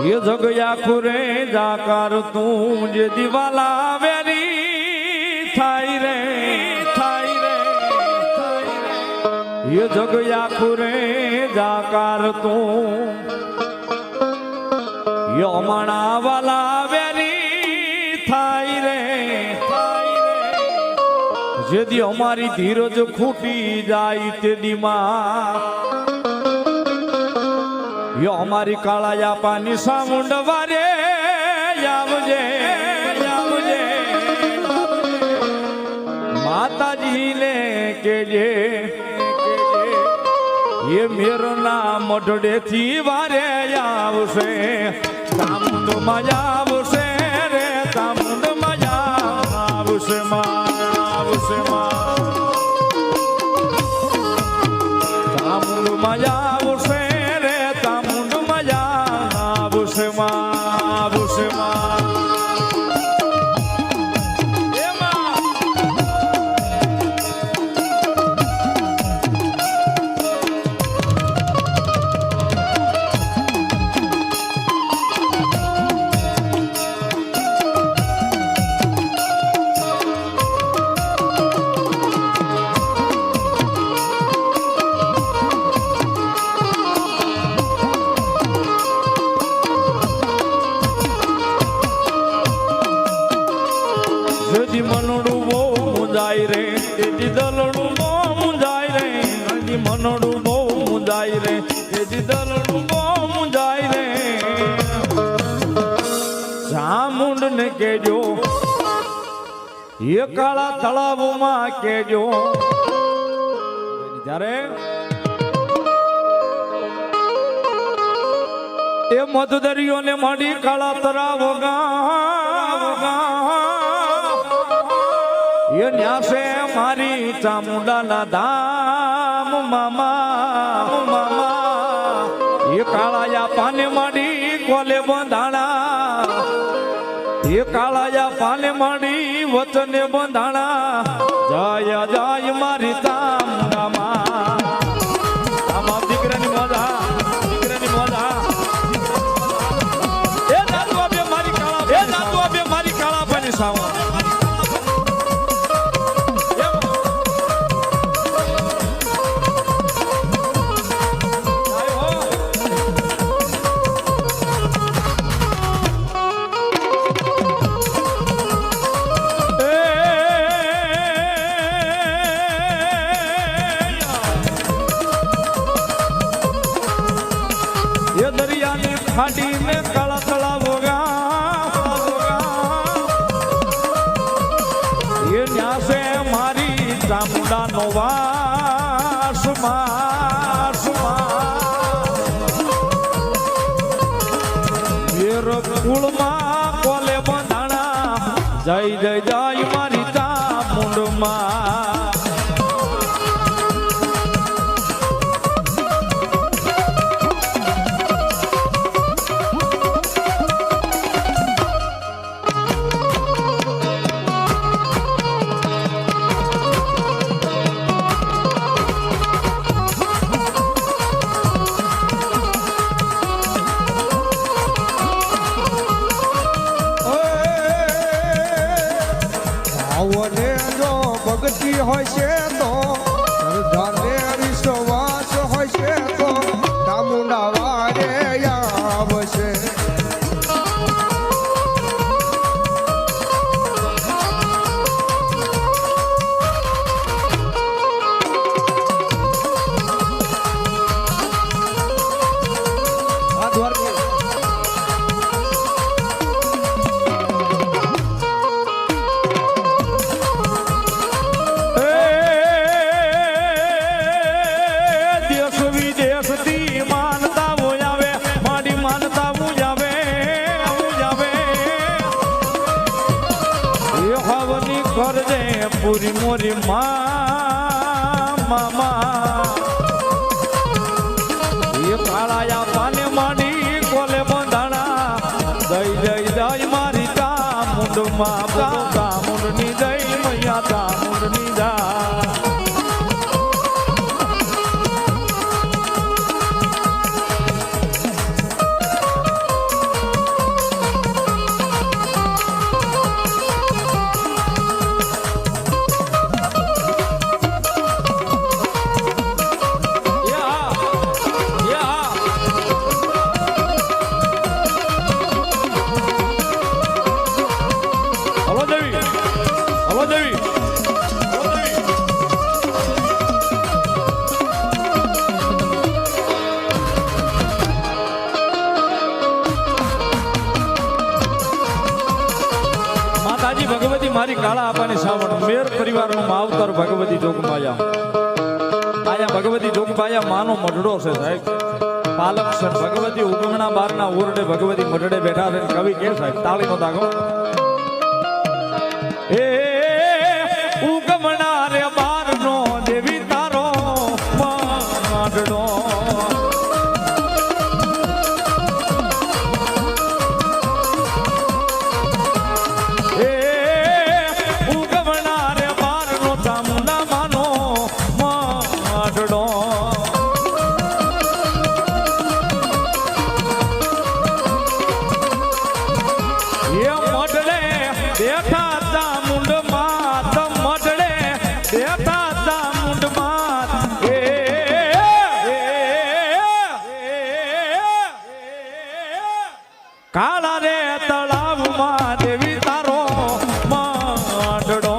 ये जगया खुरे जाकर तू जे दीवाला वेरी थाई रे ये जगया खुरे जाकर तू ये अमणा वाला वेरी थाई रे जेदी हमारी धीरज खूटी जाई तेदी मां यो हमारी काळाया पानी सामुंड वारे आवजे माताजी ने केजे ये मेरो नाम मठड़े थी वारे आवसे सामुंड मजा आवसे रे सामुंड मजा आवसे आवसे सामुंड मजा आवसे रे सामुंड मजा आवसे જેથી મનોડું બહુ મુંજાય રે તેથી દલડું બહુ મુંજાય રે મનોડું બહુ મુંજાય રે તેથી દલડું બહુ મુંજાય રે ચામુંડ ને કેજો એ કાળા તળાવમાં કેજો જ્યારે એ મધદરિયો ને મળી કાળા તળાવ ये न्यासे मारी चामुंडा ना धाम मामा ये काळाया पाने माडी कोले बंधाणा ये काळाया पाने माडी वचने बंधाणा जय जय मारी चामुंडा मा आमा दीकरानी मजा ए दादू अबे मारी काळा पानी सावा ये दरिया ने खाड़ी में काला तलाव होगा ये न्यास से मारी चामुंडा नोवास ये कुल मां कोले बंधाना जय जय जय मारी चामुंड मां ભક્તિ હોય છે તો શ્રદ્ધાને વિશ્વાસ હોય છે તો ચામુંડા વારે આવશે पूरी मोरी मामा ये काळाया पाने माडी कोले बंधाणा जय जय जय मारी चामुंड मां चामुंड नी जय मैया चामुंड नी जा મારી કાળા આપાની સાવણ મેર પરિવારનું માવતર ભગવતી જોગમાયા આયા ભગવતી જોગમાયા માનો મઢડો છે સાહેબ પાલક છે ભગવતી ઉગમણા બારના ઓરડે ભગવતી મઢડે બેઠા છે કવિ કે સાહેબ તાળીનો દાગો એ ઉગમણા રે બારનો દેવી તારો મઢડો કાળા રે તળાવમાં દેવી તારો મઢડો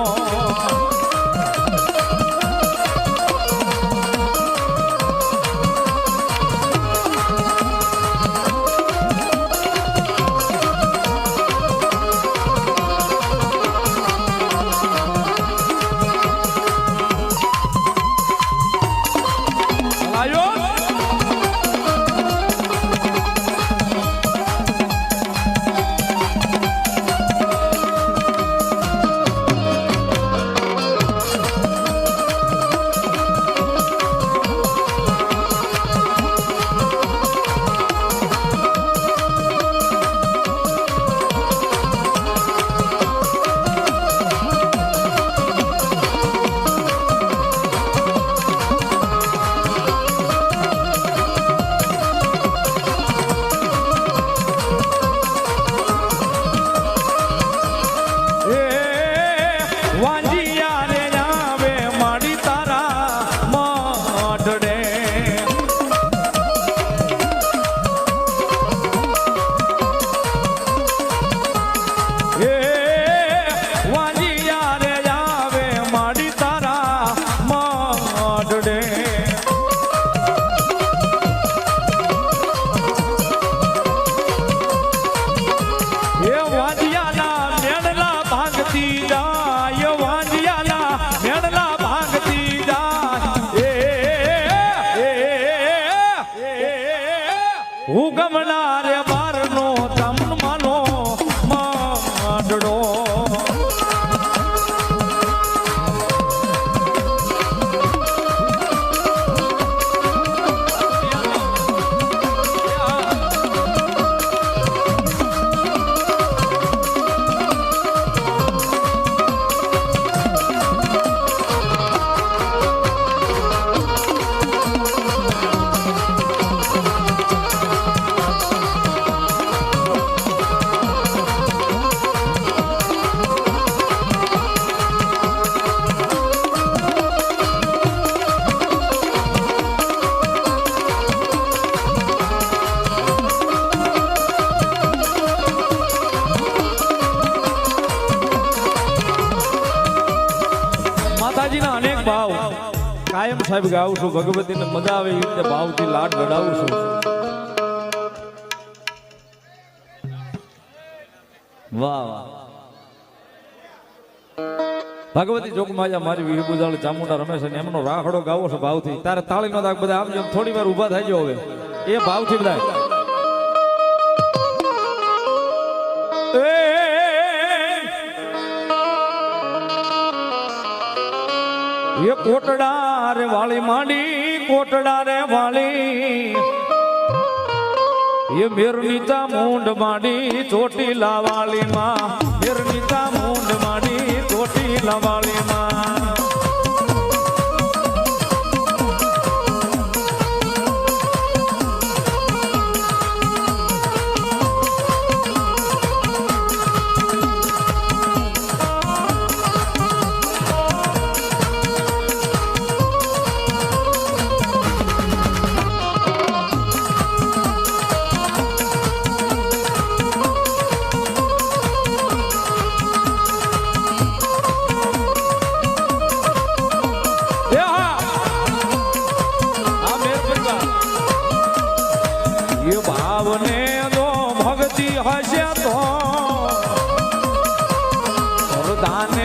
ઉગમના રે બારનો તમનો મઢડો માતાજીના અનેક ભાવ કાયમ સાહેબ ગાઉં છું ભગવતીને મજા આવે એ રીતે ભાવથી લાડ ગડાવું છું વાહ વાહ ભગવતી જોગમાયા મારી વિભુજાળ ચામુંડા રમેશ અને એમનો રાખડો ગાવો છે ભાવથી તારે તાળીનો દાગ બધા આમ થોડી વાર ઊભા થઈ ગયો હવે એ ભાવથી બધા એ કોટડા રે વાળી માંડી કોટડા રે વાળી એ મેરનીતા મૂંડ માંડી ચોટીલા વાળી માં મેરનીતા મૂંડ માંડી ચોટીલા વાળી માં ભાવને દો ભક્તિ હશે તો દાન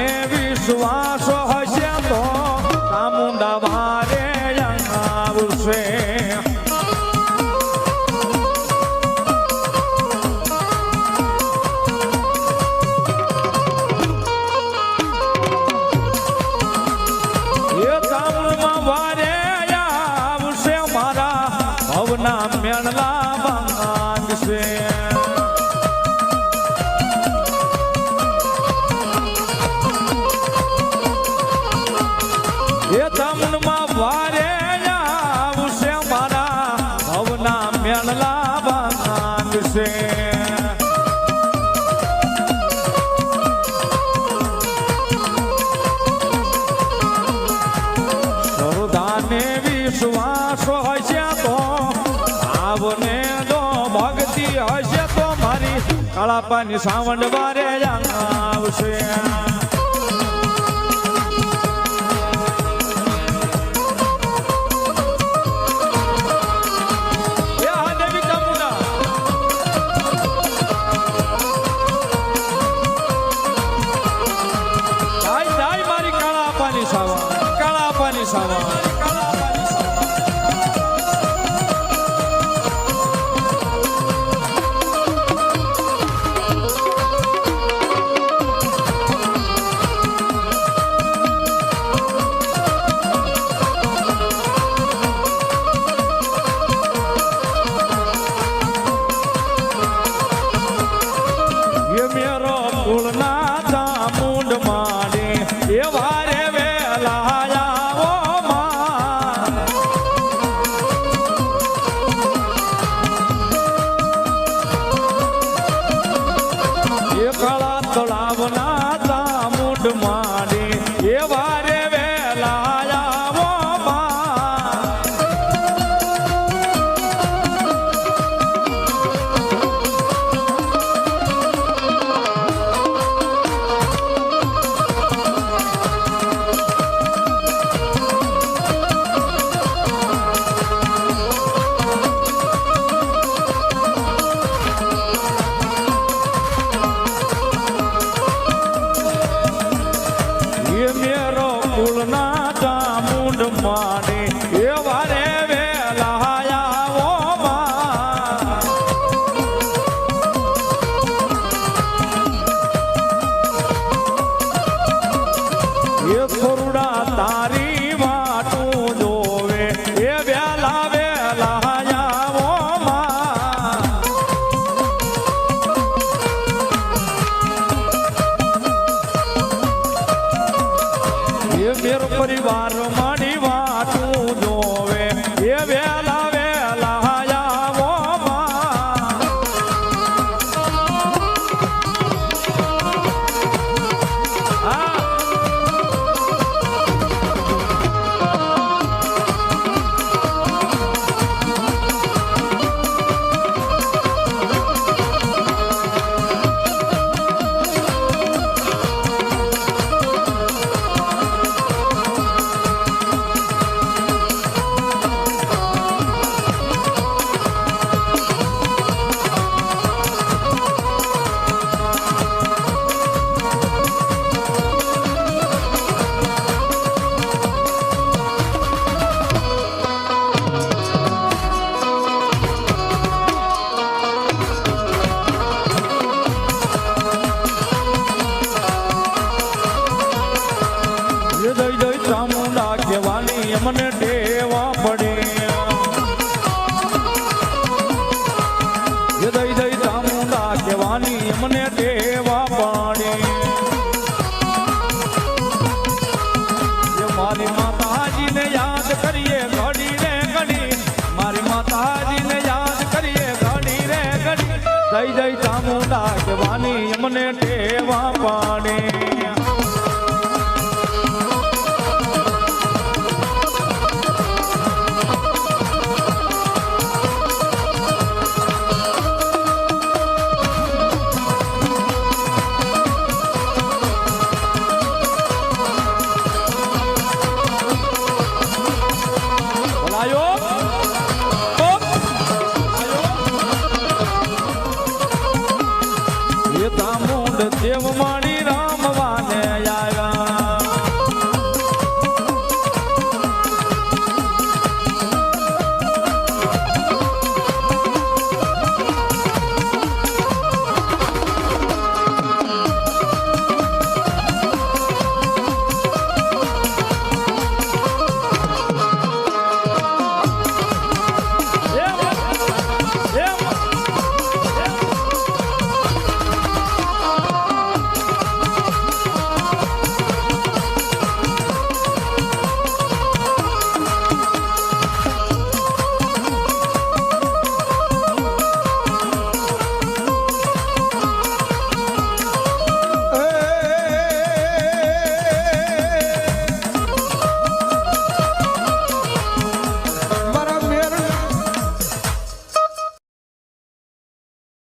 ભવના મેળલા માંગશે એ તમનમાં વારે આવશે મારા ભવના મેળલા માંગશે શ્રદ્ધાને વિશ્વાસ હશે તો આવને દો ભક્તિ હશે તો મારી કાળાપાની સાવણ વારે આવશે કાળાપાની સાવા એ મેરો કુળના ચામુંડ માને એ વારે વેલા કાળા તળાવના ચામુંડ માને એ વારે વેલા આવો એ મેરો કુળના ચામુંડ માને એ વારે વેલા આવો એ થોડા તારી વાટું જોવે એ વેલા વેલા આવો એ મેરો પરિવાર મારી વાતું જોવે એ વેલા વેલા આવો દઈ દઈ ચામુંડા કહેવાની અમને ટેવા પડે દઈ દઈ ચામુંડા કહેવાની અમને ટેવા પડે મારી માતાજીને યાદ કરીએ ઘડી રે ઘડી મારી માતાજીને યાદ કરીએ ઘડી રે ઘડી દઈ દઈ ચામુંડા કહેવાની અમને ટેવા પડે